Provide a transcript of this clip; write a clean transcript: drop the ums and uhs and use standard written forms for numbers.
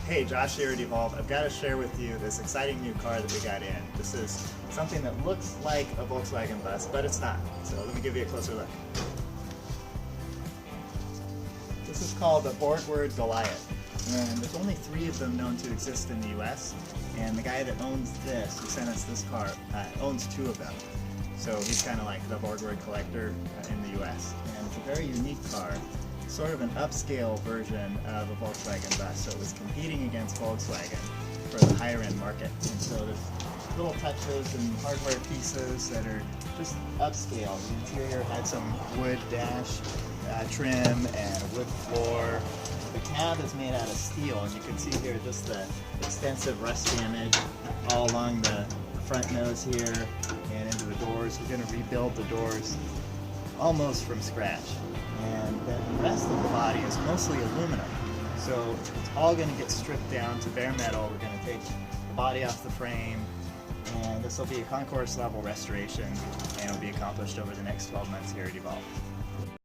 Hey, Josh here at Evolve. I've got to share with you this exciting new car that we got in. This is something that looks like a Volkswagen bus, but it's not. So let me give you a closer look. This is called the Borgward Goliath, and there's only 3 of them known to exist in the US, and the guy that owns this, who sent us this car, owns 2 of them. So he's kind of like the Borgward collector in the US, and it's a very unique car. Sort of an upscale version of a Volkswagen bus, so it was competing against Volkswagen for the higher end market. And so there's little touches and hardware pieces that are just upscale. The interior had some wood dash trim and a wood floor. The cab is made out of steel, and you can see here just the extensive rust damage all along the front nose here and into the doors. We're going to rebuild the doors almost from scratch. And then the rest of the body is mostly aluminum. So it's all going to get stripped down to bare metal. We're going to take the body off the frame, and this will be a concourse level restoration, and it will be accomplished over the next 12 months here at Evolve.